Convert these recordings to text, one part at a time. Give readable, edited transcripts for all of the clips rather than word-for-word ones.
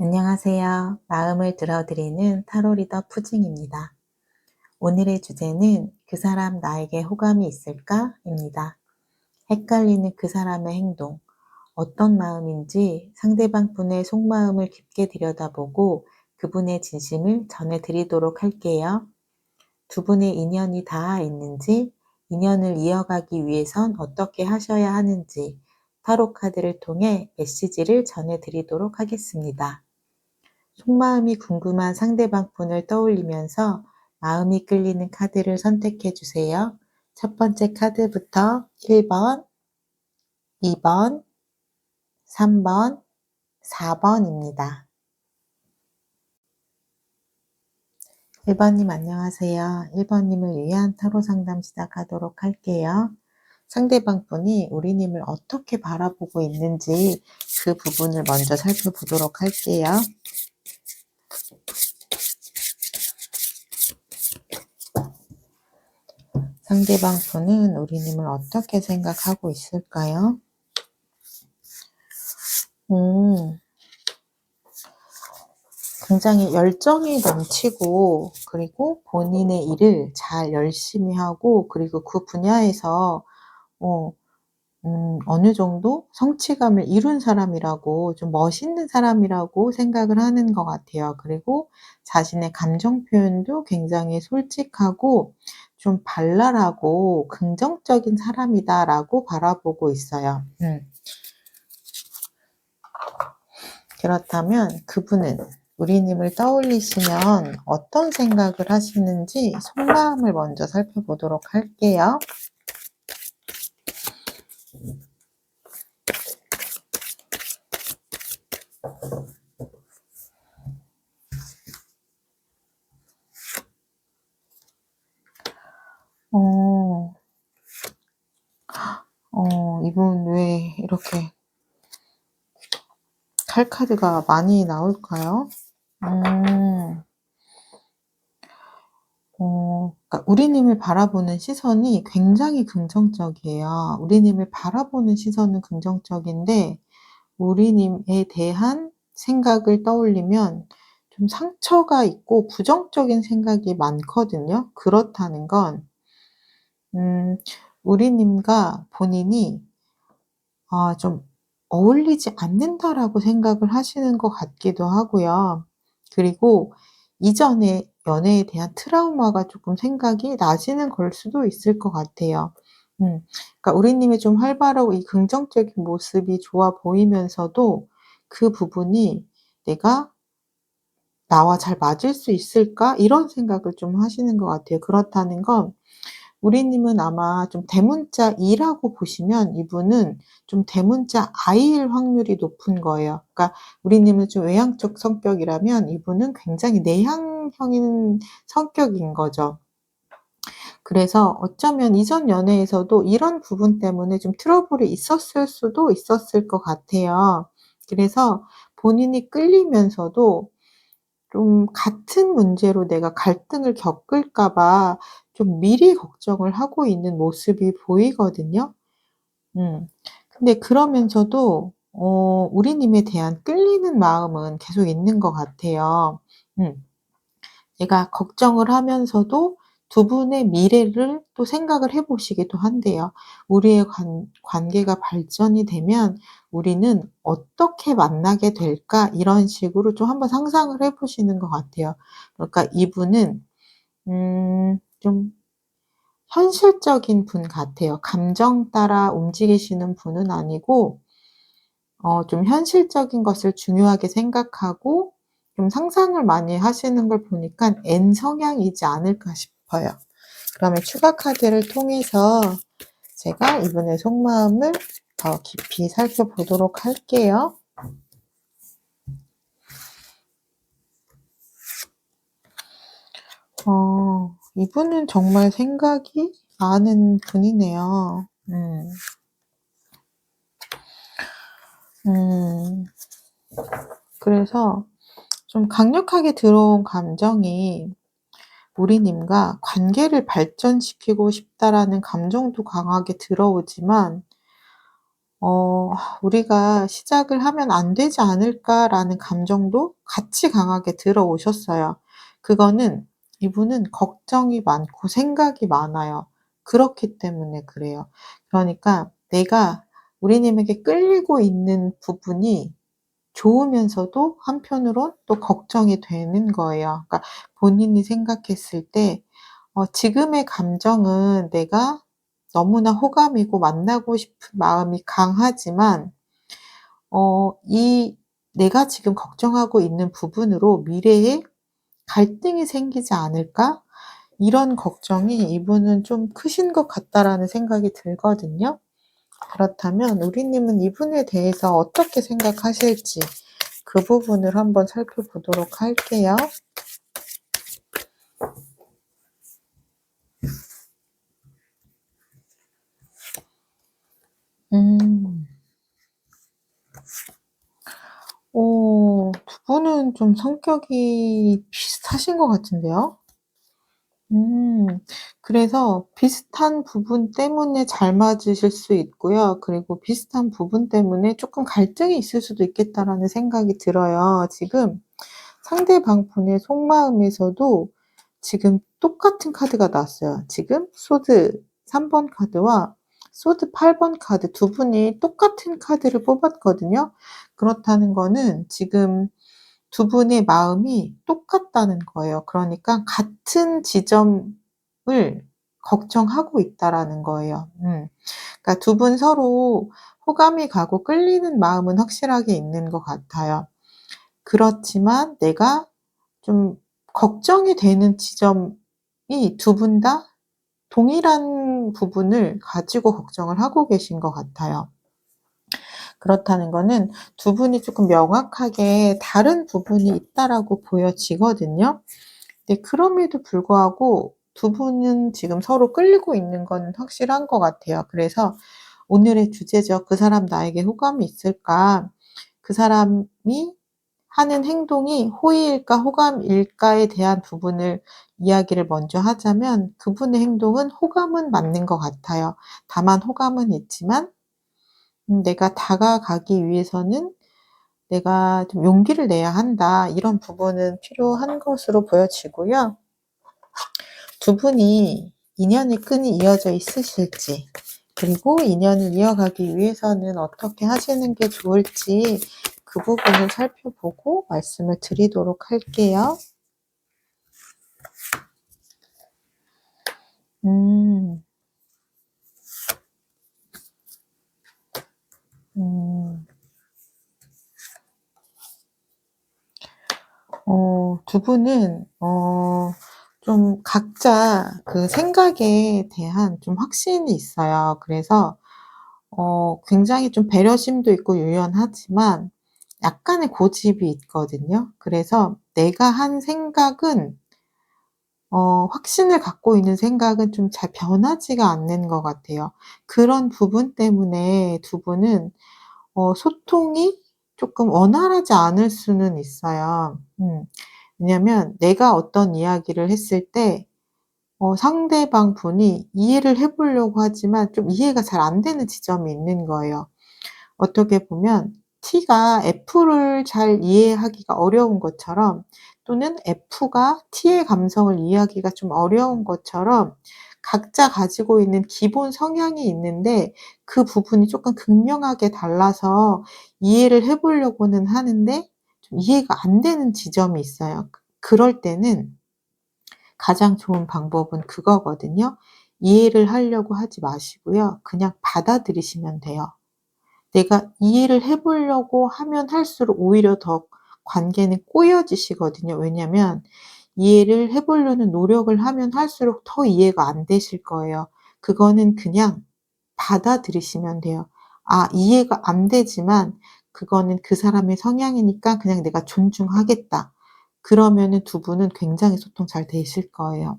안녕하세요. 마음을 들어드리는 타로 리더 푸징입니다. 오늘의 주제는 그 사람 나에게 호감이 있을까? 입니다. 헷갈리는 그 사람의 행동, 어떤 마음인지 상대방 분의 속마음을 깊게 들여다보고 그분의 진심을 전해드리도록 할게요. 두 분의 인연이 닿아 있는지, 인연을 이어가기 위해선 어떻게 하셔야 하는지 타로 카드를 통해 메시지를 전해드리도록 하겠습니다. 속마음이 궁금한 상대방 분을 떠올리면서 마음이 끌리는 카드를 선택해 주세요. 첫 번째 카드부터 1번, 2번, 3번, 4번입니다. 1번님 안녕하세요. 1번님을 위한 타로 상담 시작하도록 할게요. 상대방 분이 우리님을 어떻게 바라보고 있는지 그 부분을 먼저 살펴보도록 할게요. 상대방 분은 우리님을 어떻게 생각하고 있을까요? 굉장히 열정이 넘치고 그리고 본인의 일을 잘 열심히 하고 그리고 그 분야에서 어느 정도 성취감을 이룬 사람이라고 좀 멋있는 사람이라고 생각을 하는 것 같아요. 그리고 자신의 감정 표현도 굉장히 솔직하고 좀 발랄하고 긍정적인 사람이다라고 바라보고 있어요. 그렇다면 그분은 우리님을 떠올리시면 어떤 생각을 하시는지 속마음을 먼저 살펴보도록 할게요. 이분 왜 이렇게 칼카드가 많이 나올까요? 그러니까 우리님을 바라보는 시선이 굉장히 긍정적이에요. 우리님을 바라보는 시선은 긍정적인데 우리님에 대한 생각을 떠올리면 좀 상처가 있고 부정적인 생각이 많거든요. 그렇다는 건 우리님과 본인이 좀 어울리지 않는다라고 생각을 하시는 것 같기도 하고요. 그리고 이전의 연애에 대한 트라우마가 조금 생각이 나시는 걸 수도 있을 것 같아요. 그러니까 우리님의 좀 활발하고 이 긍정적인 모습이 좋아 보이면서도 그 부분이 '내가 나와 잘 맞을 수 있을까?' 이런 생각을 좀 하시는 것 같아요. 그렇다는 건 우리님은 아마 좀 대문자 E라고 보시면 이분은 좀 대문자 I일 확률이 높은 거예요. 그러니까 우리님은 좀 외향적 성격이라면 이분은 굉장히 내향형인 성격인 거죠. 그래서 어쩌면 이전 연애에서도 이런 부분 때문에 좀 트러블이 있었을 수도 있었을 것 같아요. 그래서 본인이 끌리면서도 좀 같은 문제로 내가 갈등을 겪을까 봐 좀 미리 걱정을 하고 있는 모습이 보이거든요. 음. 근데 그러면서도 우리님에 대한 끌리는 마음은 계속 있는 것 같아요. 음. 내가 걱정을 하면서도 두 분의 미래를 또 생각을 해 보시기도 한대요. '우리의 관계가 발전이 되면 우리는 어떻게 만나게 될까?' 이런 식으로 좀 한번 상상을 해 보시는 것 같아요. 그러니까 이분은 좀 현실적인 분 같아요. 감정 따라 움직이시는 분은 아니고 좀 현실적인 것을 중요하게 생각하고 좀 상상을 많이 하시는 걸 보니깐 N 성향이지 않을까 싶어요. 그러면 추가 카드를 통해서 제가 이분의 속마음을 더 깊이 살펴보도록 할게요. 이분은 정말 생각이 많은 분이네요. 음. 그래서 좀 강력하게 들어온 감정이 우리님과 관계를 발전시키고 싶다라는 감정도 강하게 들어오지만 우리가 시작을 하면 안 되지 않을까.'라는 감정도 같이 강하게 들어오셨어요. 그거는 이분은 걱정이 많고 생각이 많아요. 그렇기 때문에 그래요. 그러니까 내가 우리님에게 끌리고 있는 부분이 좋으면서도 한편으론 또 걱정이 되는 거예요. 그러니까 본인이 생각했을 때 지금의 감정은 내가 너무나 호감이고 만나고 싶은 마음이 강하지만 이 내가 지금 걱정하고 있는 부분으로 '미래에 갈등이 생기지 않을까?' 이런 걱정이 이분은 좀 크신 것 같다라는 생각이 들거든요. 그렇다면 우리님은 이분에 대해서 어떻게 생각하실지 그 부분을 한번 살펴보도록 할게요. 음. 두 분은 좀 성격이 비슷하신 것 같은데요. 음. 그래서 비슷한 부분 때문에 잘 맞으실 수 있고요. 그리고 비슷한 부분 때문에 쪼끔 갈등이 있을 수도 있겠다라는 생각이 들어요. 지금 상대방 분의 속마음에서도 지금 똑같은 카드가 나왔어요. 지금 소드 3번 카드와 소드 8번 카드 두 분이 똑같은 카드를 뽑았거든요. 그렇다는 거는 지금 두 분의 마음이 똑같다는 거예요. 그러니까 같은 지점을 걱정하고 있다라는 거예요. 그러니까 두 분 서로 호감이 가고 끌리는 마음은 확실하게 있는 것 같아요. 그렇지만 내가 좀 걱정이 되는 지점이 두 분 다 동일한 부분을 가지고 걱정을 하고 계신 것 같아요. 그렇다는 거는 두 분이 쪼끔 명확하게 다른 부분이 있다라고 보여지거든요. 네, 그럼에도 불구하고 두 분은 지금 서로 끌리고 있는 건 확실한 것 같아요. 그래서 오늘의 주제죠. '그 사람 나에게 호감이 있을까?' 그 사람이 하는 행동이 호의일까 호감일까에 대한 부분을 이야기를 먼저 하자면 그분의 행동은 호감은 맞는 것 같아요. 다만 호감은 있지만 내가 다가가기 위해서는 '내가 좀 용기를 내야 한다.' 이런 부분은 필요한 것으로 보여지고요. 두 분이 인연의 끈이 이어져 있으실지 그리고 인연을 이어가기 위해서는 어떻게 하시는 게 좋을지 그 부분을 살펴보고 말씀을 드리도록 할게요. 음. 음. 두 분은 좀 각자 그 생각에 대한 좀 확신이 있어요. 그래서 굉장히 좀 배려심도 있고 유연하지만 약간의 고집이 있거든요. 그래서 내가 한 생각은 확신을 갖고 있는 생각은 좀 잘 변하지가 않는 것 같아요. 그런 부분 때문에 두 분은 소통이 쪼끔 원활하지 않을 수는 있어요. 왜냐면 내가 어떤 이야기를 했을 때 상대방 분이 이해를 해 보려고 하지만 좀 이해가 잘 안 되는 지점이 있는 거예요. 어떻게 보면 T가 F를 잘 이해하기가 어려운 것처럼 또는 F가 T의 감성을 이해하기가 좀 어려운 것처럼 각자 가지고 있는 기본 성향이 있는데 그 부분이 쪼끔 극명하게 달라서 이해를 해 보려고는 하는데 좀 이해가 안 되는 지점이 있어요. 그럴 때는 가장 좋은 방법은 그거거든요. 이해를 하려고 하지 마시고요. 그냥 받아들이시면 돼요. 내가 이해를 해 보려고 하면 할수록 오히려 더 관계는 꼬여지시거든요. 왜냐면 이해를 해 보려는 노력을 하면 할수록 더 이해가 안 되실 거예요. 그거는 그냥 받아들이시면 돼요. '아 이해가 안 되지만 그거는 그 사람의 성향이니까 그냥 내가 존중하겠다.' 그러면은 두 분은 굉장히 소통 잘 되실 거예요.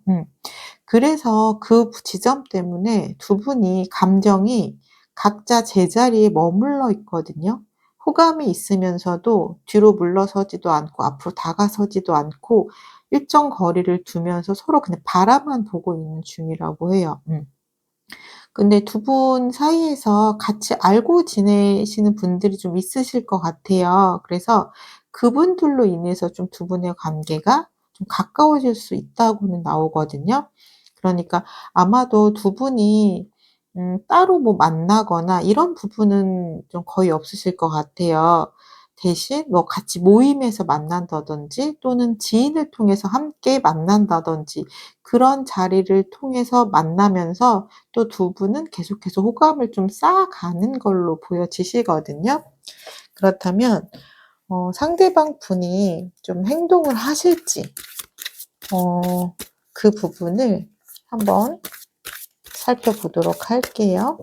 그래서 그 지점 때문에 두 분이 감정이 각자 제자리에 머물러 있거든요. 호감이 있으면서도 뒤로 물러서지도 않고 앞으로 다가서지도 않고 일정 거리를 두면서 서로 그냥 바라만 보고 있는 중이라고 해요. 근데 두 분 사이에서 같이 알고 지내시는 분들이 좀 있으실 것 같아요. 그래서 그분들로 인해서 좀 두 분의 관계가 좀 가까워질 수 있다고는 나오거든요. 그러니까 아마도 두 분이 따로 뭐 만나거나 이런 부분은 좀 거의 없으실 것 같아요. 대신 뭐 같이 모임에서 만난다든지 또는 지인을 통해서 함께 만난다든지 그런 자리를 통해서 만나면서 또 두 분은 계속해서 호감을 좀 쌓아가는 걸로 보여지시거든요. 그렇다면 상대방 분이 좀 행동을 하실지 어 그 부분을 한번 살펴보도록 할게요.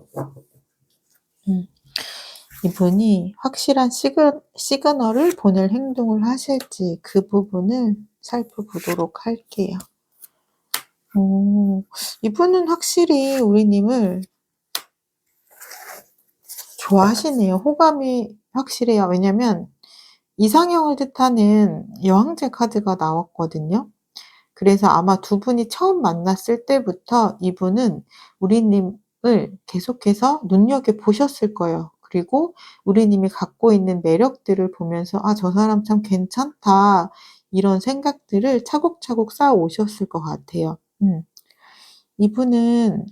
음. 이분이 확실한 시그널을 보낼 행동을 하실지 그 부분을 살펴보도록 할게요. 이분은 확실히 우리 님을 좋아하시네요. 호감이 확실해요. 왜냐면 이상형을 뜻하는 여왕제 카드가 나왔거든요. 그래서 아마 두 분이 처음 만났을 때부터 이분은 우리님을 계속해서 눈여겨보셨을 거예요. 그리고 우리님이 갖고 있는 매력들을 보면서 '아 저 사람 참 괜찮다.' 이런 생각들을 차곡차곡 쌓아 오셨을 것 같아요. 이분은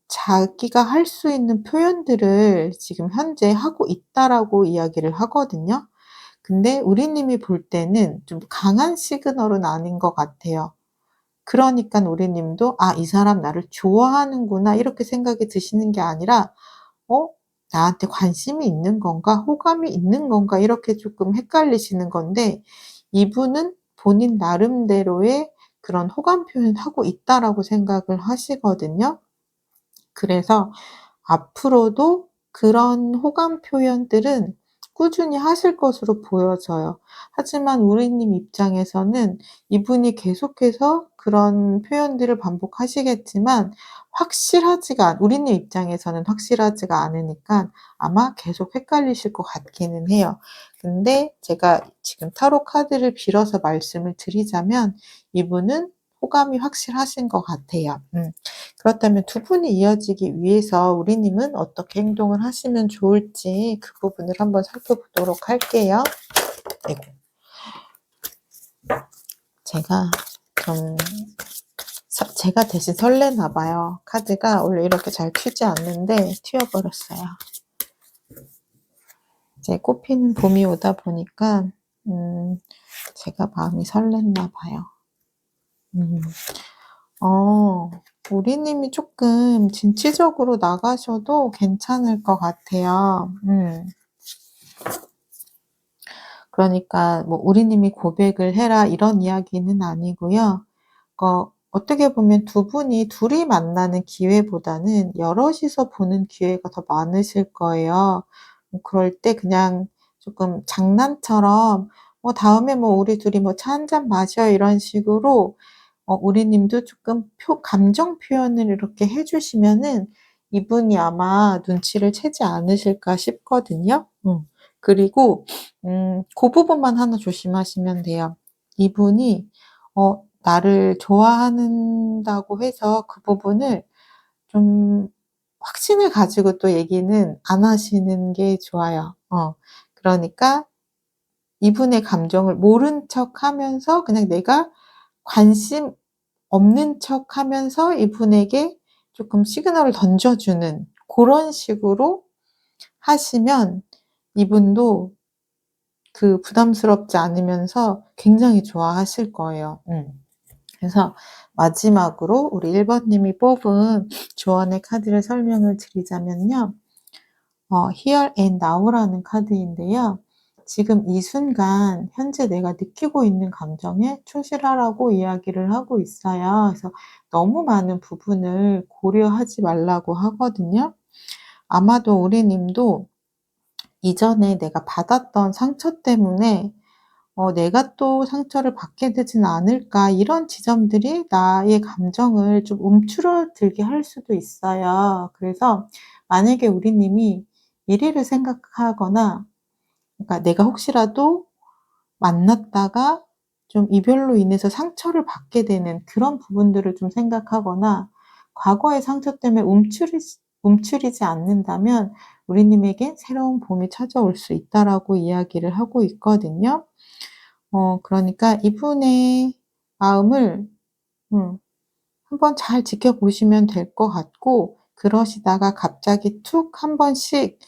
자기가 할 수 있는 표현들을 지금 현재 하고 있다라고 이야기를 하거든요. 근데 우리님이 볼 때는 좀 강한 시그널은 아닌 것 같아요. 그러니깐 우리님도 '아 이 사람 나를 좋아하는구나.' 이렇게 생각이 드시는 게 아니라 '어 나한테 관심이 있는 건가? 호감이 있는 건가?' 이렇게 쪼끔 헷갈리시는 건데 이분은 본인 나름대로의 그런 '호감 표현하고 있다.'라고 생각을 하시거든요. 그래서 앞으로도 그런 호감 표현들은 꾸준히 하실 것으로 보여져요. 하지만 우리님 입장에서는 이분이 계속해서 그런 표현들을 반복하시겠지만 확실하지가 우리님 입장에서는 확실하지가 않으니까 아마 계속 헷갈리실 것 같기는 해요. 근데 제가 지금 타로 카드를 빌어서 말씀을 드리자면 이분은 호감이 확실하신 것 같아요. 그렇다면 두 분이 이어지기 위해서 우리님은 어떻게 행동을 하시면 좋을지 그 부분을 한번 살펴보도록 할게요. 아이고. 제가 좀 제가 대신 설레나 봐요. 카드가 원래 이렇게 잘 튀지 않는데 튀어버렸어요. 이제 꽃피는 봄이 오다 보니까 제가 마음이 설렜나 봐요. 음. 어. 우리님이 쪼끔 진취적으로 나가셔도 괜찮을 것 같아요. 그러니까 뭐 "우리님이 고백을 해라." 이런 이야기는 아니고요. 어떻게 보면 두 분이 둘이 만나는 기회보다는 여럿이서 보는 기회가 더 많으실 거예요. 뭐 그럴 때 그냥 쪼끔 장난처럼 다음에 뭐 우리 둘이 뭐 차 한 잔 마셔." 이런 식으로 우리님도 쪼끔 감정 표현을 이렇게 해 주시면은 이분이 아마 눈치를 채지 않으실까 싶거든요. 그리고 고 부분만 하나 조심하시면 돼요. 이분이 나를 좋아한다고 해서 그 부분을 좀 확신을 가지고 또 얘기는 안 하시는 게 좋아요. 그러니까 이분의 감정을 모른 척하면서 그냥 내가 관심 없는 척하면서 이분에게 쪼끔 시그널을 던져주는 고런 식으로 하시면 이분도 그 부담스럽지 않으면서 굉장히 좋아하실 거예요. 그래서 마지막으로 우리 1 번님이 뽑은 조언의 카드를 설명을 드리자면요. Here and Now라는 카드인데요. 지금 이 순간 현재 내가 느끼고 있는 감정에 충실하라고 이야기를 하고 있어요. 그래서 너무 많은 부분을 고려하지 말라고 하거든요. 아마도 우리 님도 이전에 내가 받았던 상처 때문에 '내가 또 상처를 받게 되진 않을까.' 이런 지점들이 나의 감정을 좀 움츠러들게 할 수도 있어요. 그래서 만약에 우리 님이 미래를 생각하거나 그러니까 내가 혹시라도 만났다가 좀 이별로 인해서 상처를 받게 되는 그런 부분들을 좀 생각하거나 과거의 상처 때문에 움츠리지 않는다면 우리님에겐 새로운 봄이 찾아올 수 있다라고 이야기를 하고 있거든요. 그러니까 이분의 마음을 음 한번 잘 지켜보시면 될 것 같고, 그러시다가 갑자기 툭 한 번씩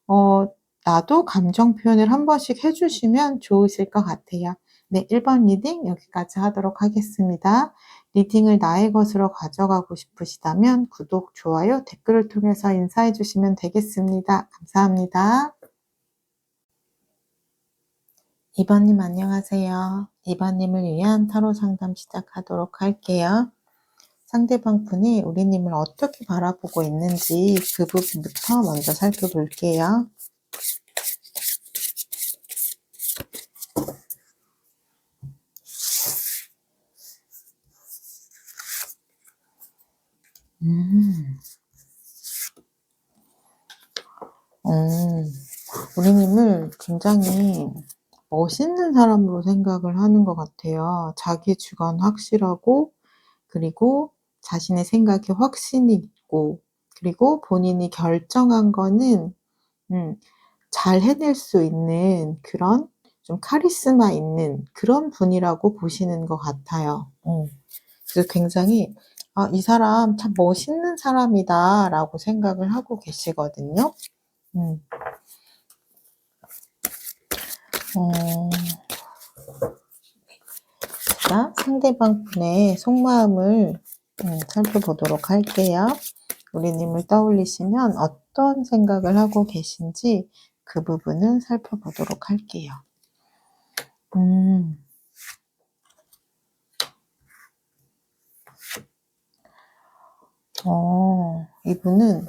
어 나도 감정 표현을 한 번씩 해 주시면 좋으실 것 같아요. 네, 1번 리딩 여기까지 하도록 하겠습니다. 리딩을 나의 것으로 가져가고 싶으시다면 구독, 좋아요, 댓글을 통해서 인사해 주시면 되겠습니다. 감사합니다. 2 번님 안녕하세요. 2 번님을 위한 타로 상담 시작하도록 할게요. 상대방 분이 우리님을 어떻게 바라보고 있는지 그 부분부터 먼저 살펴볼게요. 음. 어. 우리님을 굉장히 멋있는 사람으로 생각을 하는 것 같아요. 자기 주관 확실하고, 그리고 자신의 생각에 확신이 있고, 그리고 본인이 결정한 거는 음 잘 해낼 수 있는 그런 좀 카리스마 있는 그런 분이라고 보시는 것 같아요. 그래서 굉장히 '아, 이 사람 참 멋있는 사람이다.'라고 생각을 하고 계시거든요. 음. 어 제가 상대방 분의 속마음을 살펴보도록 할게요. 우리님을 떠올리시면 어떤 생각을 하고 계신지 그 부분을 살펴보도록 할게요. 음. 이분은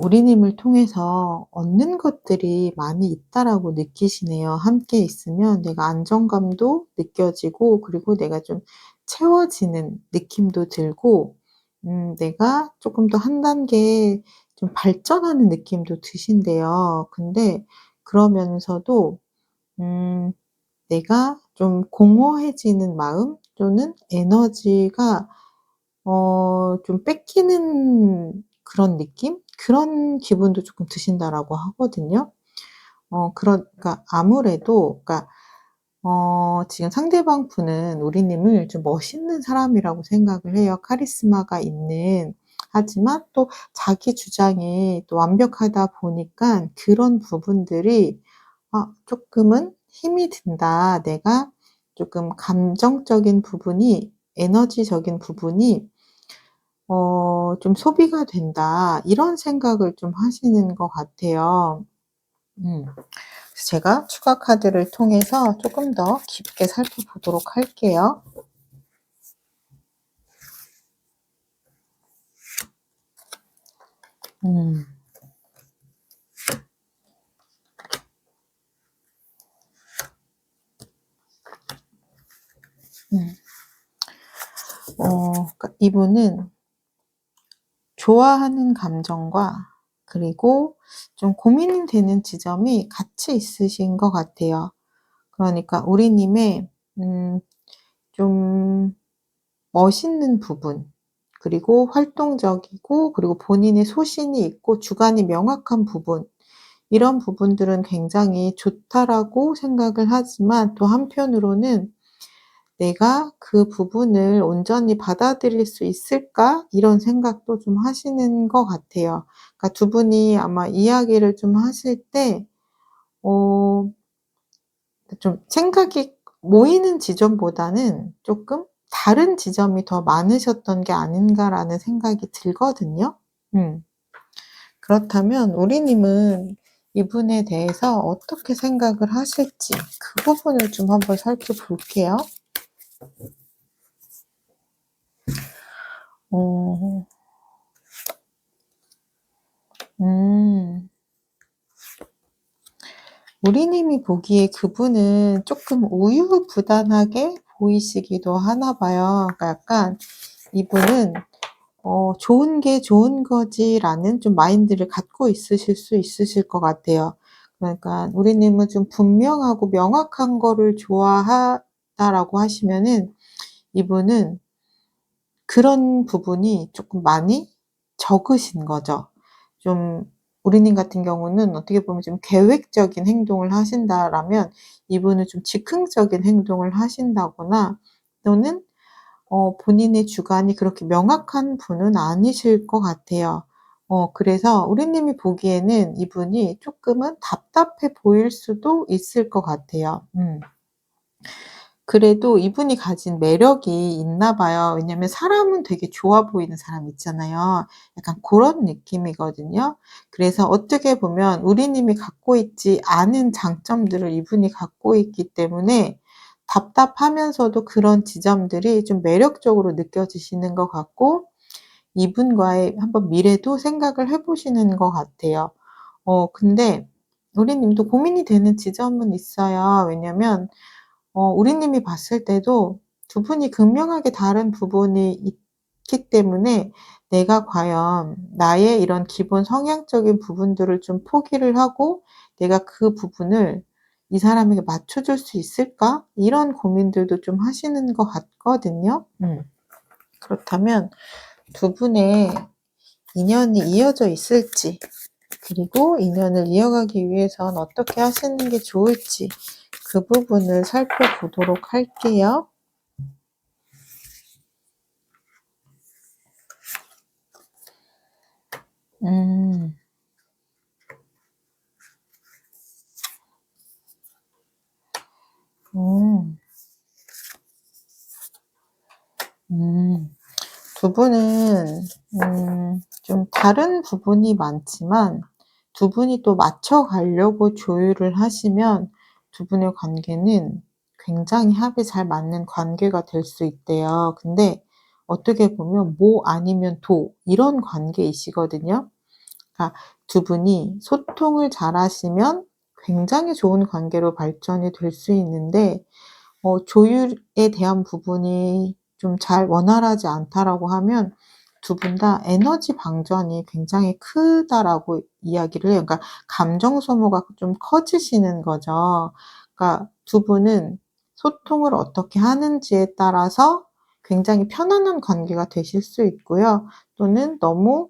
우리님을 통해서 얻는 것들이 많이 있다라고 느끼시네요. 함께 있으면 내가 안정감도 느껴지고, 그리고 내가 좀 채워지는 느낌도 들고, 내가 조금 더 한 단계 좀 발전하는 느낌도 드신대요. 근데 그러면서도 음 내가 좀 공허해지는 마음 또는 에너지가 좀 뺏기는 그런 느낌? 그런 기분도 쪼끔 드신다라고 하거든요. 그러니까 아무래도, 그러니까 지금 상대방 분은 우리님을 좀 멋있는 사람이라고 생각을 해요. 카리스마가 있는. 하지만 또 자기 주장이 또 완벽하다 보니깐 그런 부분들이 '아, 쪼끔은 힘이 든다. 내가 쪼끔 감정적인 부분이, 에너지적인 부분이 좀 소비가 된다.' 이런 생각을 좀 하시는 것 같아요. 음. 그래서 제가 추가 카드를 통해서 쪼끔 더 깊게 살펴보도록 할게요. 음. 음. 그러니까 이분은 좋아하는 감정과, 그리고 좀 고민이 되는 지점이 같이 있으신 것 같아요. 그러니까 우리님의 좀 멋있는 부분, 그리고 활동적이고, 그리고 본인의 소신이 있고 주관이 명확한 부분, 이런 부분들은 굉장히 좋다라고 생각을 하지만, 또 한편으로는 '내가 그 부분을 온전히 받아들일 수 있을까?' 이런 생각도 좀 하시는 것 같아요. 그러니까 두 분이 아마 이야기를 좀 하실 때 어 좀 생각이 모이는 지점보다는 쪼끔 '다른 지점이 더 많으셨던 게 아닌가.'라는 생각이 들거든요. 음. 그렇다면 우리님은 이분에 대해서 어떻게 생각을 하실지 그 부분을 좀 한번 살펴볼게요. 어. 음. 우리님이 보기에 그분은 쪼끔 우유부단하게 보이시기도 하나 봐요. 그러니까 약간 이분은 '좋은 게 좋은 거지.'라는 좀 마인드를 갖고 있으실 수 있으실 것 같아요. 그러니까 우리님은 좀 분명하고 명확한 거를 좋아한다라고 하시면은, 이분은 그런 부분이 쪼끔 많이 적으신 거죠. 좀 우리님 같은 경우는 어떻게 보면 좀 계획적인 행동을 하신다라면 이분은 좀 즉흥적인 행동을 하신다거나 또는 본인의 주관이 그렇게 명확한 분은 아니실 것 같아요. 그래서 우리님이 보기에는 이분이 쪼끔은 답답해 보일 수도 있을 것 같아요. 그래도 이분이 가진 매력이 있나 봐요. 왜냐면 사람은 되게 좋아 보이는 사람 있잖아요. 약간 고런 느낌이거든요. 그래서 어떻게 보면 우리님이 갖고 있지 않은 장점들을 이분이 갖고 있기 때문에 답답하면서도 그런 지점들이 좀 매력적으로 느껴지시는 것 같고 이분과의 한번 미래도 생각을 해 보시는 것 같아요. 근데 우리님도 고민이 되는 지점은 있어요. 왜냐면 우리님이 봤을 때도 두 분이 극명하게 다른 부분이 있기 때문에 내가 과연 나의 이런 기본 성향적인 부분들을 좀 포기를 하고 '내가 그 부분을 이 사람에게 맞춰 줄 수 있을까?' 이런 고민들도 좀 하시는 것 같거든요. 그렇다면 두 분의 인연이 이어져 있을지 그리고 인연을 이어가기 위해선 어떻게 하시는 게 좋을지 그 부분을 살펴보도록 할게요. 음. 음. 음. 두 분은 좀 다른 부분이 많지만 두 분이 또 맞춰 가려고 조율을 하시면 두 분의 관계는 굉장히 합이 잘 맞는 관계가 될 수 있대요. 근데 어떻게 보면 모 아니면 도 이런 관계이시거든요. 그러니까 두 분이 소통을 잘하시면 굉장히 좋은 관계로 발전이 될 수 있는데 조율에 대한 부분이 좀 잘 원활하지 않다라고 하면 두 분 다 에너지 방전이 굉장히 크다라고 이야기를 해요. 그러니까 감정 소모가 좀 커지시는 거죠. 그러니까 두 분은 소통을 어떻게 하는지에 따라서 굉장히 편안한 관계가 되실 수 있고요. 또는 너무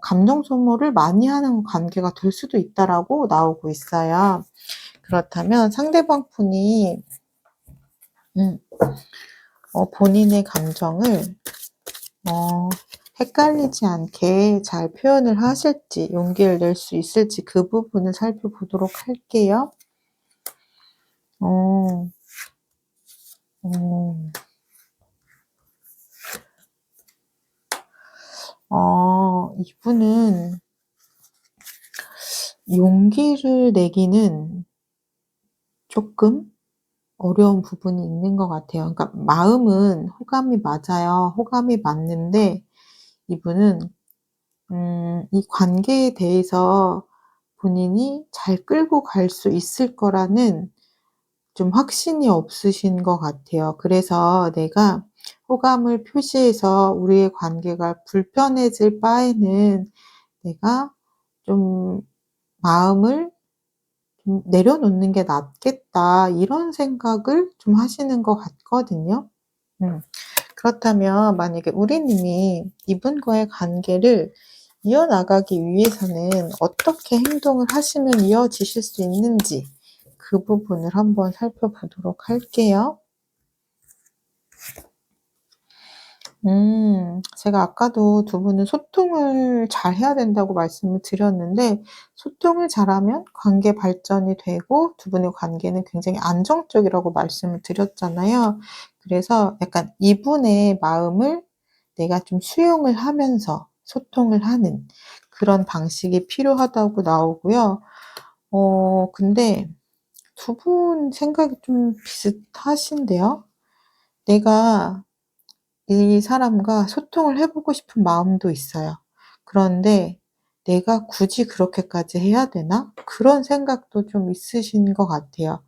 감정 소모를 많이 하는 관계가 될 수도 있다라고 나오고 있어요. 그렇다면 상대방 분이 음 본인의 감정을 헷갈리지 않게 잘 표현을 하실지 용기를 낼 수 있을지 그 부분을 살펴보도록 할게요. 어. 어. 이분은 용기를 내기는 쪼끔 어려운 부분이 있는 것 같아요. 그러니까 마음은 호감이 맞아요. 호감이 맞는데 이분은 이 관계에 대해서 본인이 잘 끌고 갈 수 있을 거라는 좀 확신이 없으신 것 같아요. 그래서 내가 호감을 표시해서 우리의 관계가 불편해질 바에는 내가 좀 마음을 좀 '내려놓는 게 낫겠다.' 이런 생각을 좀 하시는 것 같거든요. 음. 그렇다면 만약에 우리님이 이분과의 관계를 이어나가기 위해서는 어떻게 행동을 하시면 이어지실 수 있는지 그 부분을 한번 살펴보도록 할게요. 제가 아까도 두 분은 소통을 잘해야 된다고 말씀을 드렸는데 소통을 잘하면 관계 발전이 되고 두 분의 관계는 굉장히 안정적이라고 말씀을 드렸잖아요. 그래서 약간 이분의 마음을 내가 좀 수용을 하면서 소통을 하는 그런 방식이 필요하다고 나오고요. 근데 두 분 생각이 좀 비슷하신데요. 내가 이 사람과 소통을 해 보고 싶은 마음도 있어요. 그런데 '내가 굳이 그렇게까지 해야 되나?' 그런 생각도 좀 있으신 것 같아요.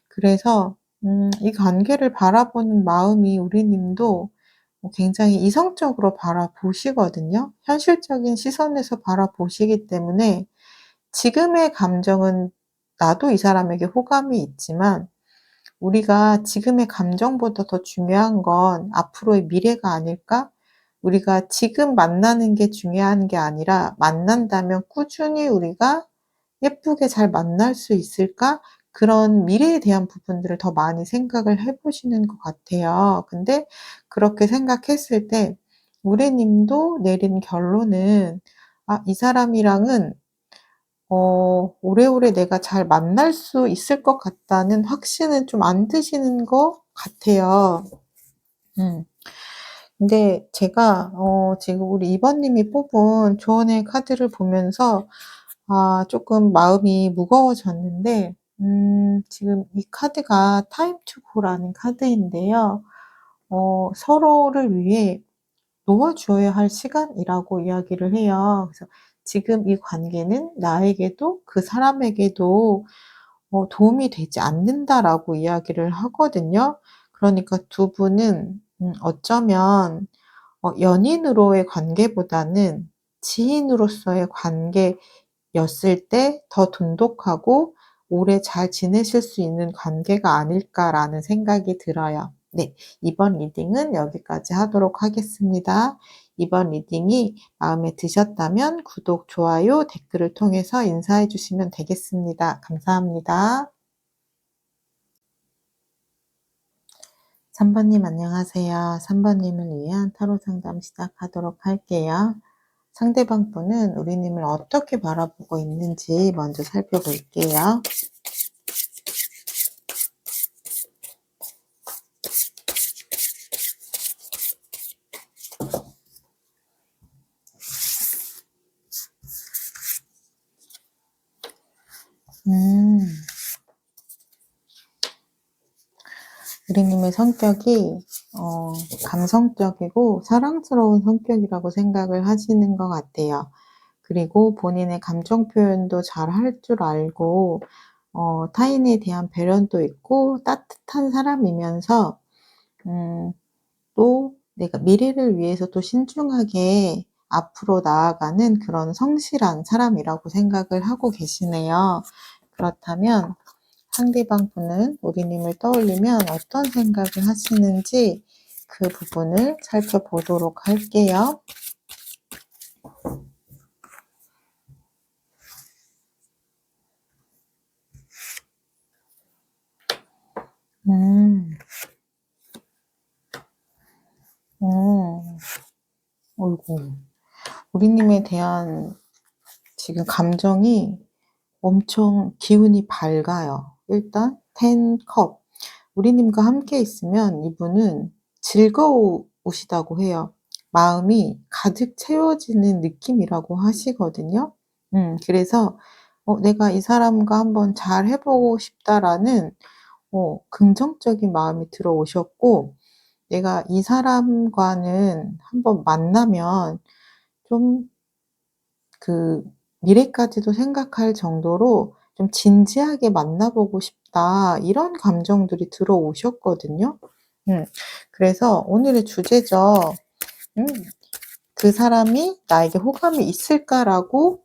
그래서 이 관계를 바라보는 마음이 우리님도 굉장히 이성적으로 바라보시거든요. 현실적인 시선에서 바라보시기 때문에 지금의 감정은 나도 이 사람에게 호감이 있지만 우리가 지금의 감정보다 더 중요한 건 '앞으로의 미래가 아닐까?' 우리가 지금 만나는 게 중요한 게 아니라 만난다면 꾸준히 우리가 예쁘게 잘 만날 수 있을까? 그런 미래에 대한 부분들을 더 많이 생각을 해 보시는 것 같아요. 근데 그렇게 생각했을 때 우리 님도 내린 결론은 '아 이 사람이랑은 오래오래 내가 잘 만날 수 있을 것 같다.'는 확신은 좀 안 드시는 것 같아요. 음. 근데 제가 지금 우리 2 번님이 뽑은 조언의 카드를 보면서 쪼끔 마음이 무거워졌는데 지금 이 카드가 타임 투 고라는 카드인데요. 서로를 위해 놓아 주어야 할 시간이라고 이야기를 해요. 그래서 지금 이 관계는 나에게도 그 사람에게도 "도움이 되지 않는다."라고 이야기를 하거든요. 그러니까 두 분은 어쩌면 연인으로의 관계보다는 지인으로서의 관계였을 때 더 돈독하고 오래 잘 지내실 수 있는 관계가 아닐까라는 생각이 들어요. 네. 이번 리딩은 여기까지 하도록 하겠습니다. 이번 리딩이 마음에 드셨다면 구독, 좋아요, 댓글을 통해서 인사해 주시면 되겠습니다. 감사합니다. 3 번님 안녕하세요. 3 번님을 위한 타로 상담 시작하도록 할게요. 상대방 분은 우리 님을 어떻게 바라보고 있는지 먼저 살펴볼게요. 음. 우리 님의 성격이 감성적이고 사랑스러운 성격이라고 생각을 하시는 것 같아요. 그리고 본인의 감정 표현도 잘할 줄 알고 타인에 대한 배려도 있고 따뜻한 사람이면서 음 또 내가 미래를 위해서 또 신중하게 앞으로 나아가는 그런 성실한 사람이라고 생각을 하고 계시네요. 그렇다면 상대방 분은 우리 님을 떠올리면 어떤 생각을 하시는지 그 부분을 살펴보도록 할게요. 음. 음. 어이고. 우리 님에 대한 지금 감정이 엄청 기운이 밝아요. 일단 10 컵. 우리 님과 함께 있으면 이분은 즐거우시다고 해요. 마음이 가득 채워지는 느낌이라고 하시거든요. 그래서 '내가 이 사람과 한번 잘 해 보고 싶다.'라는 긍정적인 마음이 들어오셨고, 내가 이 사람과는 한번 만나면 좀 그 미래까지도 생각할 정도로 좀 '진지하게 만나 보고 싶다.' 이런 감정들이 들어오셨거든요. 음. 그래서 오늘의 주제죠. 음 '그 사람이 나에게 호감이 있을까?'라고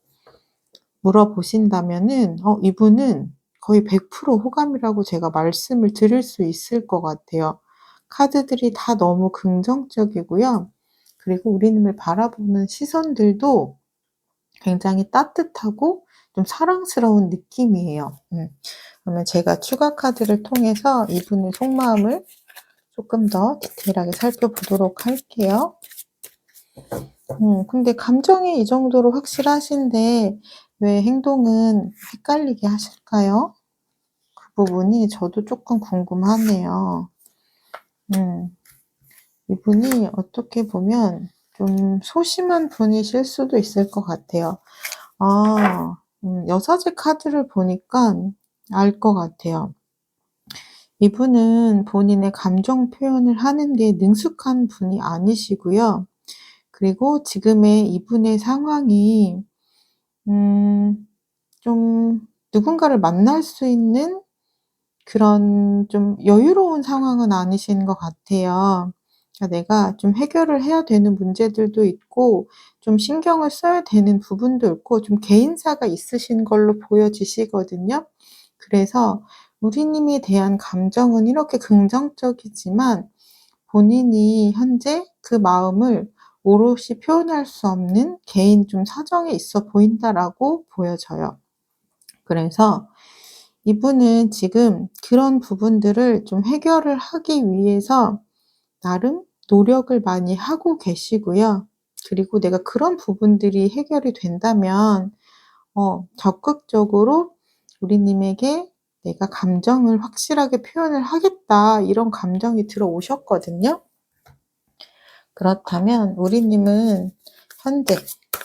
물어보신다면은 이분은 거의 100% 호감이라고 제가 말씀을 드릴 수 있을 것 같아요. 카드들이 다 너무 긍정적이고요. 그리고 우리님을 바라보는 시선들도 굉장히 따뜻하고 좀 사랑스러운 느낌이에요. 그러면 제가 추가 카드를 통해서 이분의 속마음을 조금 더 디테일하게 살펴보도록 할게요. 근데 감정이 이 정도로 확실하신데 왜 행동은 헷갈리게 하실까요? 그 부분이 저도 조금 궁금하네요. 음. 이분이 어떻게 보면 좀 소심한 분이실 수도 있을 것 같아요. 여사제 카드를 보니까 알 것 같아요. 이분은 본인의 감정 표현을 하는 게 능숙한 분이 아니시고요. 그리고 지금의 이분의 상황이 좀 누군가를 만날 수 있는 그런 좀 여유로운 상황은 아니신 것 같아요. 그러니까 내가 좀 해결을 해야 되는 문제들도 있고 좀 신경을 써야 되는 부분도 있고 좀 개인사가 있으신 걸로 보여지시거든요. 그래서 우리님에 대한 감정은 이렇게 긍정적이지만 본인이 현재 그 마음을 오롯이 표현할 수 없는 개인 좀 사정이 있어 보인다라고 보여져요. 그래서 이분은 지금 그런 부분들을 좀 해결을 하기 위해서 나름 노력을 많이 하고 계시고요. 그리고 내가 그런 부분들이 해결이 된다면 적극적으로 우리님에게 '내가 감정을 확실하게 표현을 하겠다.' 이런 감정이 들어오셨거든요. 그렇다면 우리님은 현재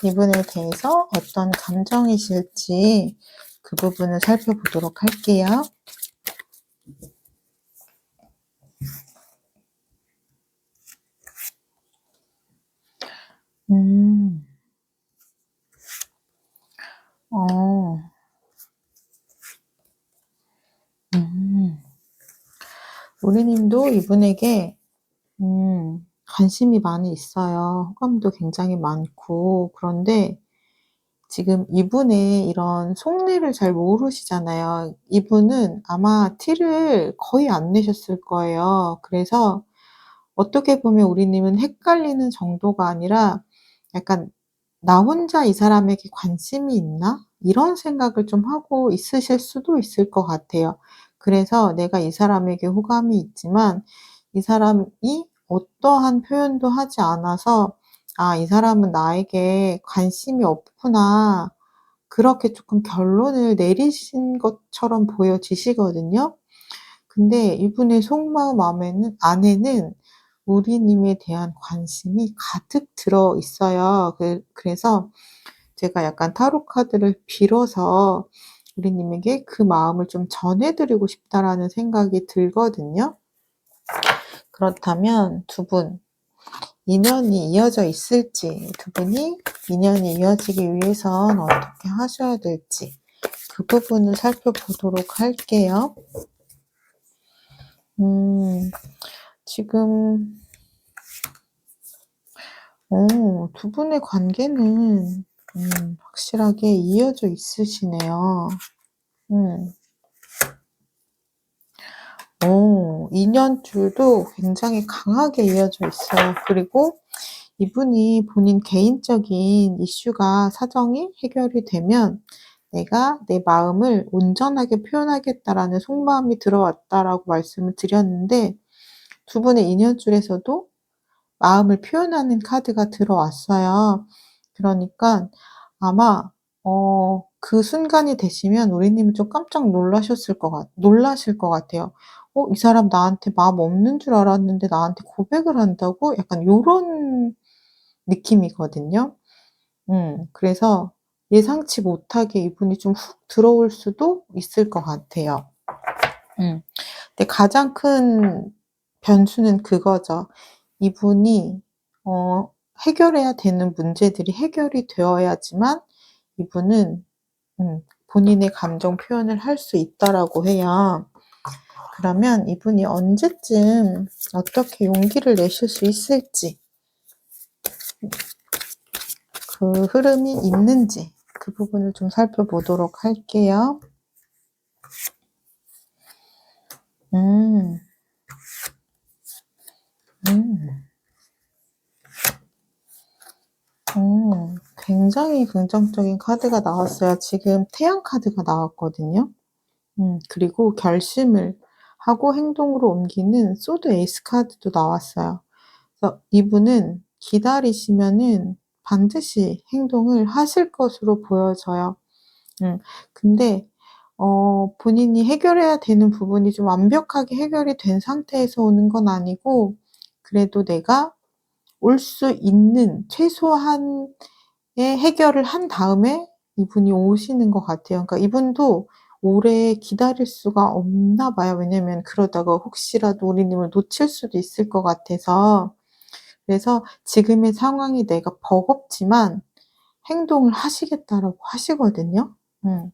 이분에 대해서 어떤 감정이실지 그 부분을 살펴보도록 할게요. 음. 어. 음. 우리님도 이분에게 관심이 많이 있어요. 호감도 굉장히 많고. 그런데 지금 이분의 이런 속내를 잘 모르시잖아요. 이분은 아마 티를 거의 안 내셨을 거예요. 그래서 어떻게 보면 우리님은 헷갈리는 정도가 아니라 약간 '나 혼자 이 사람에게 관심이 있나?' 이런 생각을 좀 하고 있으실 수도 있을 것 같아요. 그래서 내가 이 사람에게 호감이 있지만 이 사람이 어떠한 표현도 하지 않아서 '아 이 사람은 나에게 관심이 없구나.' 그렇게 쪼끔 결론을 내리신 것처럼 보여지시거든요. 근데 이분의 속마음 안에는 우리님에 대한 관심이 가득 들어 있어요. 그래서 제가 약간 타로 카드를 빌어서 우리님에게 그 마음을 좀 전해 드리고 싶다라는 생각이 들거든요. 그렇다면 두 분 인연이 이어져 있을지, 두 분이 인연이 이어지기 위해선 어떻게 하셔야 될지 그 부분을 살펴보도록 할게요. 지금 두 분의 관계는 확실하게 이어져 있으시네요. 음. 2년줄도 굉장히 강하게 이어져 있어요. 그리고 이분이 본인 개인적인 이슈가 사정이 해결이 되면 '내가 내 마음을 온전하게 표현하겠다.'라는 속마음이 들어왔다라고 말씀을 드렸는데 두 분의 인연줄에서도 마음을 표현하는 카드가 들어왔어요. 그러니깐 아마 그 순간이 되시면 우리님은 좀 깜짝 놀라실 것 같아요. '이 사람 나한테 마음 없는 줄 알았는데 나한테 고백을 한다고?' 약간 요런 느낌이거든요. 그래서 예상치 못하게 이분이 좀 훅 들어올 수도 있을 것 같아요. 근데 가장 큰 변수는 그거죠. 이분이 해결해야 되는 문제들이 해결이 되어야지만 이분은 본인의 감정 표현을 할 수 있다라고 해요. 그러면 이분이 언제쯤 어떻게 용기를 내실 수 있을지 그 흐름이 있는지 그 부분을 좀 살펴보도록 할게요. 음. 음. 굉장히 긍정적인 카드가 나왔어요. 지금 태양 카드가 나왔거든요. 그리고 결심을 하고 행동으로 옮기는 소드 에이스 카드도 나왔어요. 그래서 이분은 기다리시면은 반드시 행동을 하실 것으로 보여져요. 근데 본인이 해결해야 되는 부분이 좀 완벽하게 해결이 된 상태에서 오는 건 아니고 그래도 내가 올 수 있는 최소한의 해결을 한 다음에 이분이 오시는 것 같아요. 그러니까 이분도 오래 기다릴 수가 없나 봐요. 왜냐면 그러다가 혹시라도 우리님을 놓칠 수도 있을 것 같아서. 그래서 지금의 상황이 내가 버겁지만 행동을 하시겠다라고 하시거든요. 음.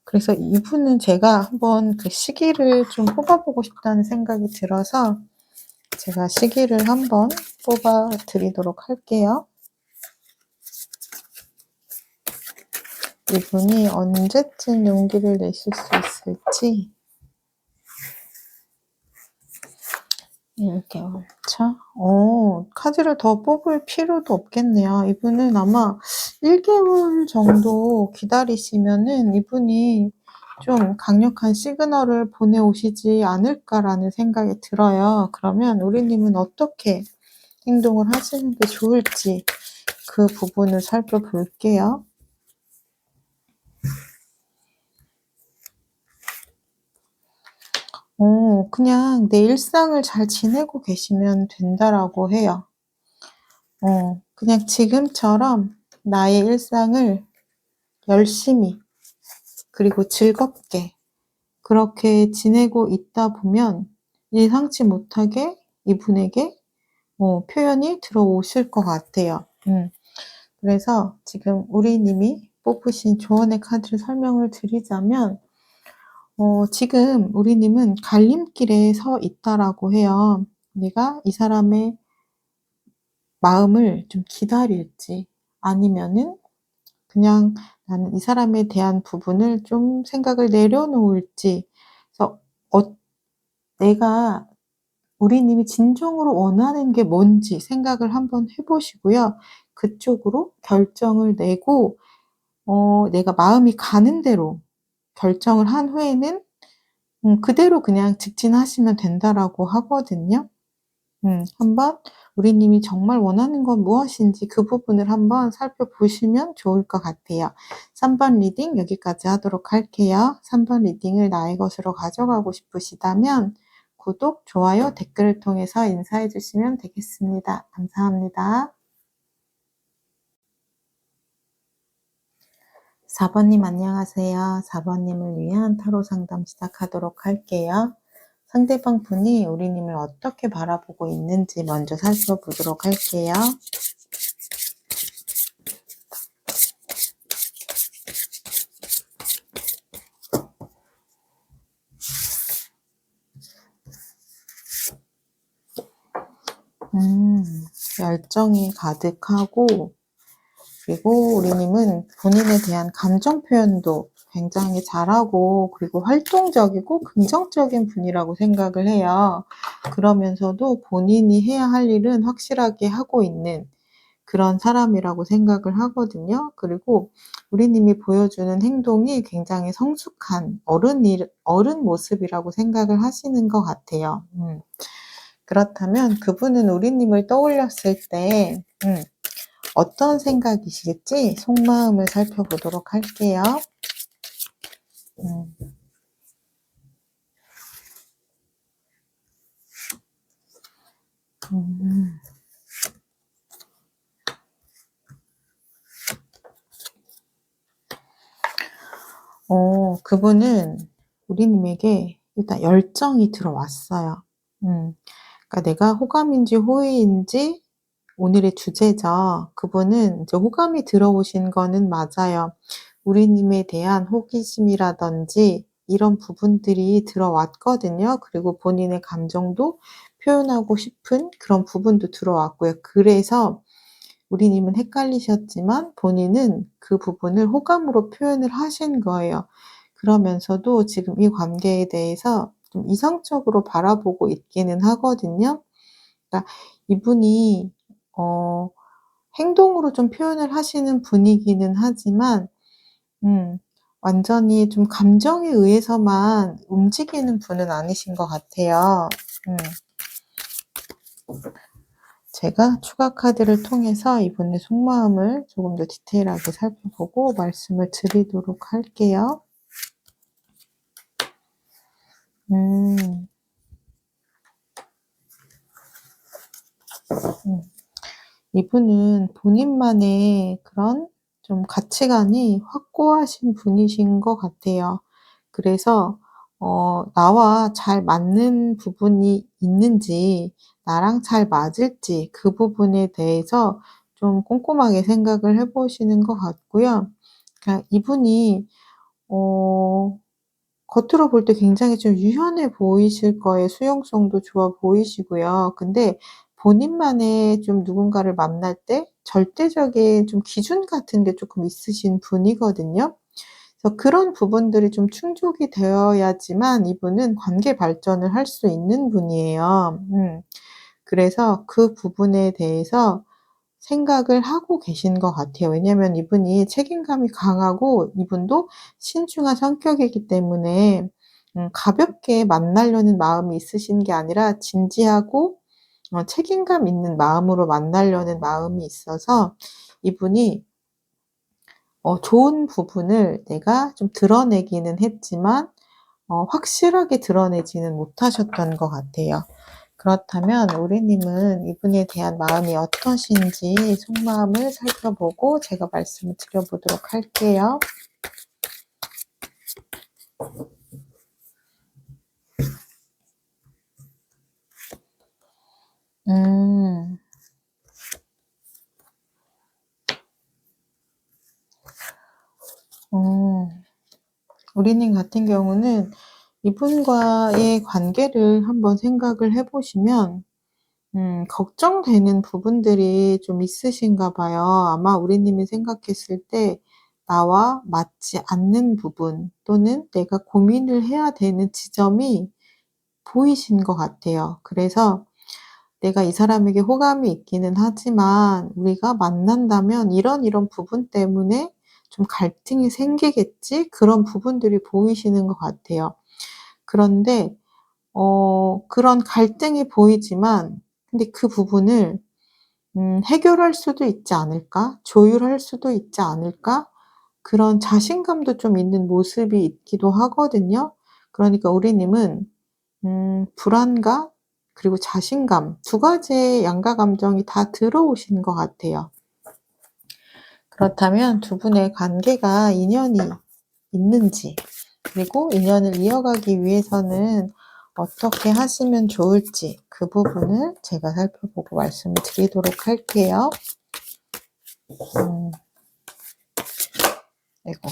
그래서 이분은 제가 한번 그 시기를 좀 뽑아 보고 싶다는 생각이 들어서 제가 시기를 한번 뽑아 드리도록 할게요. 이분이 언제쯤 용기를 내실 수 있을지. 이렇게요. 자, 카드를 더 뽑을 필요도 없겠네요. 이분은 아마 1개월 정도 기다리시면은 이분이 좀 강력한 시그널을 보내오시지 않을까라는 생각이 들어요. 그러면 우리님은 어떻게 행동을 하시는 게 좋을지 그 부분을 살펴볼게요. 그냥 내 일상을 잘 지내고 계시면 된다라고 해요. 그냥 지금처럼 나의 일상을 열심히 그리고 즐겁게 그렇게 지내고 있다 보면 예상치 못하게 이분에게 표현이 들어오실 것 같아요. 그래서 지금 우리님이 뽑으신 조언의 카드를 설명을 드리자면 지금 우리님은 갈림길에 서 있다라고 해요. 내가 이 사람의 마음을 좀 기다릴지 아니면은 그냥 나는 이 사람에 대한 부분을 좀 생각을 내려놓을지. 그래서 내가 우리님이 진정으로 원하는 게 뭔지 생각을 한번 해 보시고요. 그쪽으로 결정을 내고 내가 마음이 가는 대로 결정을 한 후에는 그대로 그냥 직진하시면 된다라고 하거든요. 한번 우리님이 정말 원하는 건 무엇인지 그 부분을 한번 살펴보시면 좋을 것 같아요. 3번 리딩 여기까지 하도록 할게요. 3번 리딩을 나의 것으로 가져가고 싶으시다면 구독, 좋아요, 댓글을 통해서 인사해 주시면 되겠습니다. 감사합니다. 4번님 안녕하세요. 4번님을 위한 타로 상담 시작하도록 할게요. 상대방 분이 우리님을 어떻게 바라보고 있는지 먼저 살펴보도록 할게요. 열정이 가득하고 그리고 우리님은 본인에 대한 감정 표현도 굉장히 잘하고 그리고 활동적이고 긍정적인 분이라고 생각을 해요. 그러면서도 본인이 해야 할 일은 확실하게 하고 있는 그런 사람이라고 생각을 하거든요. 그리고 우리님이 보여주는 행동이 굉장히 성숙한 어른 모습이라고 생각을 하시는 것 같아요. 그렇다면 그분은 우리님을 떠올렸을 때 어떤 생각이실지 속마음을 살펴보도록 할게요. 음. 음. 그분은 우리님에게 일단 열정이 들어왔어요. 그러니까 내가 호감인지 호의인지 오늘의 주제죠. 그분은 이제 호감이 들어오신 거는 맞아요. 우리님에 대한 호기심이라든지 이런 부분들이 들어왔거든요. 그리고 본인의 감정도 표현하고 싶은 그런 부분도 들어왔고요. 그래서 우리님은 헷갈리셨지만 본인은 그 부분을 호감으로 표현을 하신 거예요. 그러면서도 지금 이 관계에 대해서 좀 이성적으로 바라보고 있기는 하거든요. 그러니까 이분이 어 행동으로 좀 표현을 하시는 분이기는 하지만 완전히 좀 감정에 의해서만 움직이는 분은 아니신 것 같아요. 음. 제가 추가 카드를 통해서 이분의 속마음을 조금 더 디테일하게 살펴보고 말씀을 드리도록 할게요. 음. 이분은 본인만의 그런 좀 가치관이 확고하신 분이신 것 같아요. 그래서 나와 잘 맞는 부분이 있는지 나랑 잘 맞을지 그 부분에 대해서 좀 꼼꼼하게 생각을 해 보시는 것 같고요. 그러니까 이분이 어 겉으로 볼 때 굉장히 좀 유연해 보이실 거예요. 수용성도 좋아 보이시고요. 근데 본인만의 좀 누군가를 만날 때 절대적인 좀 기준 같은 게 쪼끔 있으신 분이거든요. 그래서 그런 부분들이 좀 충족이 되어야지만 이분은 관계 발전을 할 수 있는 분이에요. 그래서 그 부분에 대해서 생각을 하고 계신 것 같아요. 왜냐하면 이분이 책임감이 강하고 이분도 신중한 성격이기 때문에 가볍게 만나려는 마음이 있으신 게 아니라 진지하고 책임감 있는 마음으로 만나려는 마음이 있어서 이분이 좋은 부분을 내가 좀 드러내기는 했지만 확실하게 드러내지는 못하셨던 것 같아요. 그렇다면 우리 님은 이분에 대한 마음이 어떠신지 속마음을 살펴보고 제가 말씀을 드려보도록 할게요. 음. 어. 우리 님 같은 경우는 이분과의 관계를 한번 생각을 해 보시면 걱정되는 부분들이 좀 있으신가 봐요. 아마 우리 님이 생각했을 때 나와 맞지 않는 부분 또는 내가 고민을 해야 되는 지점이 보이신 것 같아요. 그래서 내가 이 사람에게 호감이 있기는 하지만 우리가 만난다면 이런 부분 때문에 좀 갈등이 생기겠지? 그런 부분들이 보이시는 것 같아요. 그런데 그런 갈등이 보이지만 근데 그 부분을 '해결할 수도 있지 않을까? 조율할 수도 있지 않을까?' 그런 자신감도 좀 있는 모습이 있기도 하거든요. 그러니까 우리 님은 불안감 그리고 자신감 두 가지의 양가 감정이 다 들어오신 것 같아요. 그렇다면 두 분의 관계가 인연이 있는지 그리고 인연을 이어가기 위해서는 어떻게 하시면 좋을지 그 부분을 제가 살펴보고 말씀을 드리도록 할게요. 아이고.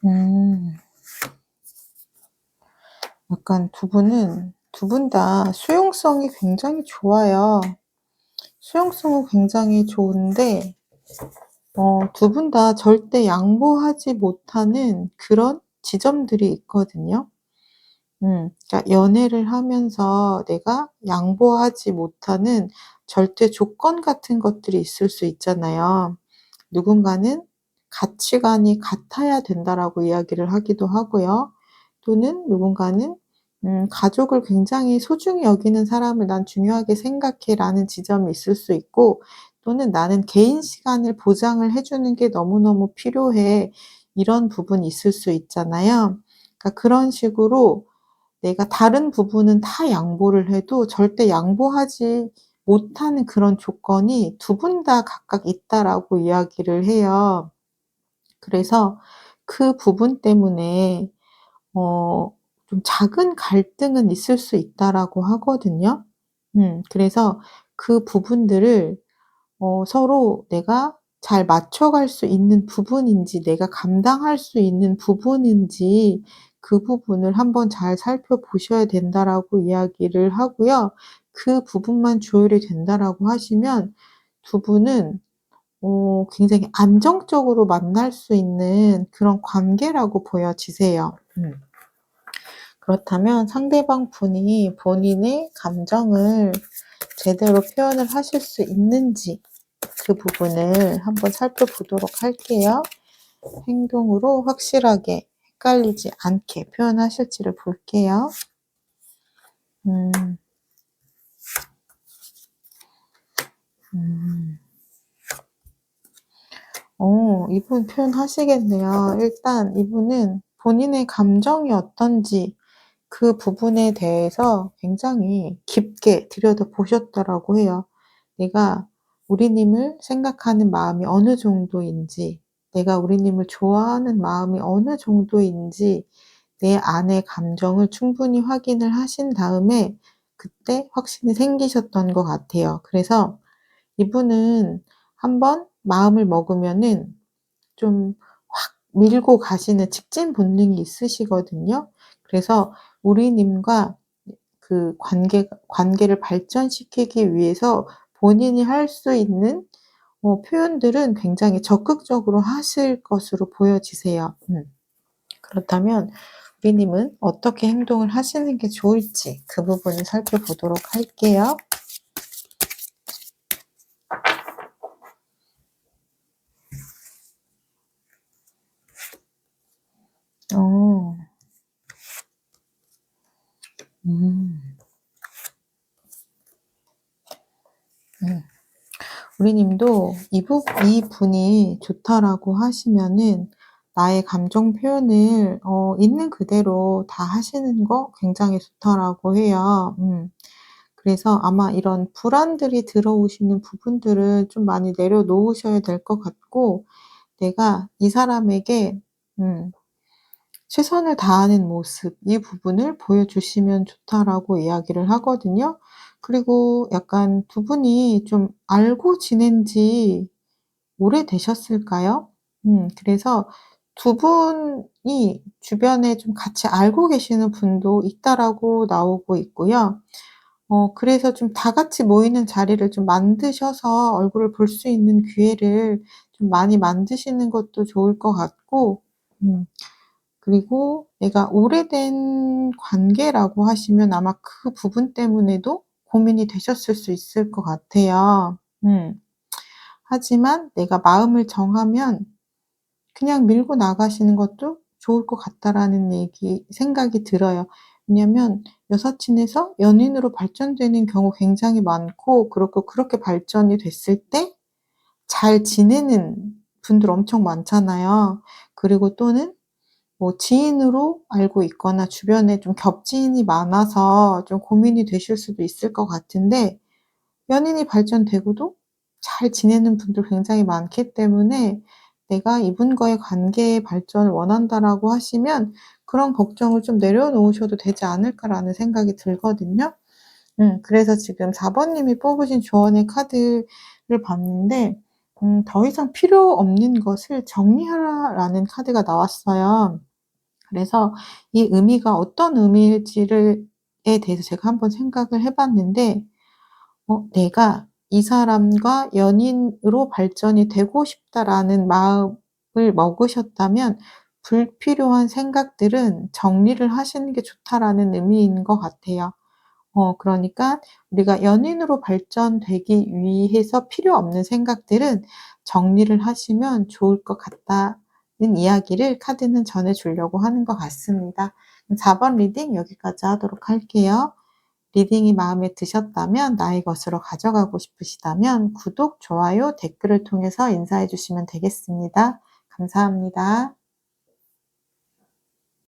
음. 약간 두 분 다 수용성이 굉장히 좋아요. 수용성은 굉장히 좋은데 두 분 다 절대 양보하지 못하는 그런 지점들이 있거든요. 그러니까 연애를 하면서 내가 양보하지 못하는 절대 조건 같은 것들이 있을 수 있잖아요. 누군가는 "가치관이 같아야 된다."라고 이야기를 하기도 하고요. 또는 누군가는 "가족을 굉장히 소중히 여기는 사람을 난 중요하게 생각해."라는 지점이 있을 수 있고 또는 "나는 개인 시간을 보장을 해 주는 게 너무너무 필요해." 이런 부분이 있을 수 있잖아요. 그러니까 그런 식으로 내가 다른 부분은 다 양보를 해도 절대 양보하지 못하는 그런 조건이 두 분 다 각각 있다라고 이야기를 해요. 그래서 그 부분 때문에 어 좀 "작은 갈등은 있을 수 있다."라고 하거든요. 그래서 그 부분들을 서로 내가 잘 맞춰갈 수 있는 부분인지 내가 감당할 수 있는 부분인지 그 부분을 한번 잘 살펴보셔야 된다라고 이야기를 하고요. 그 부분만 조율이 된다라고 하시면 두 분은 굉장히 안정적으로 만날 수 있는 그런 관계라고 보여지세요. 그렇다면 상대방 분이 본인의 감정을 제대로 표현을 하실 수 있는지 그 부분을 한번 살펴보도록 할게요. 행동으로 확실하게 헷갈리지 않게 표현하실지를 볼게요. 음. 음. 이분 표현하시겠네요. 일단 이분은 본인의 감정이 어떤지 그 부분에 대해서 굉장히 깊게 들여다보셨다라고 해요. 내가 우리님을 생각하는 마음이 어느 정도인지, 내가 우리님을 좋아하는 마음이 어느 정도인지 내 안의 감정을 충분히 확인을 하신 다음에 그때 확신이 생기셨던 것 같아요. 그래서 이분은 한번 마음을 먹으면은 좀 확 밀고 가시는 직진 본능이 있으시거든요. 그래서 우리님과 그 관계를 발전시키기 위해서 본인이 할 수 있는 표현들은 굉장히 적극적으로 하실 것으로 보여지세요. 그렇다면 우리님은 어떻게 행동을 하시는 게 좋을지 그 부분을 살펴보도록 할게요. 어. 음. 음. 우리님도 이분이 좋다라고 하시면은 나의 감정 표현을 있는 그대로 다 하시는 거 굉장히 좋다라고 해요. 그래서 아마 이런 불안들이 들어오시는 부분들은 좀 많이 내려놓으셔야 될 것 같고, 내가 이 사람에게 음 최선을 다하는 모습, 이 부분을 보여주시면 좋다라고 이야기를 하거든요. 그리고 약간 두 분이 좀 알고 지낸 지 오래되셨을까요? 그래서 두 분이 주변에 좀 같이 알고 계시는 분도 있다라고 나오고 있고요. 그래서 좀 다 같이 모이는 자리를 좀 만드셔서 얼굴을 볼 수 있는 기회를 좀 많이 만드시는 것도 좋을 것 같고, 음 그리고 내가 오래된 관계라고 하시면 아마 그 부분 때문에도 고민이 되셨을 수 있을 것 같아요. 하지만 내가 마음을 정하면 그냥 밀고 나가시는 것도 좋을 것 같다라는 생각이 들어요. 왜냐면 여사친에서 연인으로 발전되는 경우 굉장히 많고, 그렇고 그렇게 발전이 됐을 때 잘 지내는 분들 엄청 많잖아요. 그리고 또는 뭐 지인으로 알고 있거나 주변에 좀 겹지인이 많아서 좀 고민이 되실 수도 있을 것 같은데, 연인이 발전되고도 잘 지내는 분들 굉장히 많기 때문에 '내가 이분과의 관계의 발전을 원한다.'라고 하시면 그런 걱정을 좀 내려놓으셔도 되지 않을까라는 생각이 들거든요. 그래서 지금 4 번님이 뽑으신 조언의 카드를 봤는데, "더 이상 필요 없는 것을 정리하라."라는 카드가 나왔어요. 그래서 이 의미가 어떤 의미일지를 에 대해서 제가 한번 생각을 해 봤는데, 내가 '이 사람과 연인으로 발전이 되고 싶다.'라는 마음을 먹으셨다면 '불필요한 생각들은 정리를 하시는 게 좋다.'라는 의미인 것 같아요. 그러니까 우리가 연인으로 발전되기 위해서 필요 없는 생각들은 정리를 하시면 좋을 것 같다는 이야기를 카드는 전해 주려고 하는 것 같습니다. 4번 리딩 여기까지 하도록 할게요. 리딩이 마음에 드셨다면, 나의 것으로 가져가고 싶으시다면 구독, 좋아요, 댓글을 통해서 인사해 주시면 되겠습니다. 감사합니다.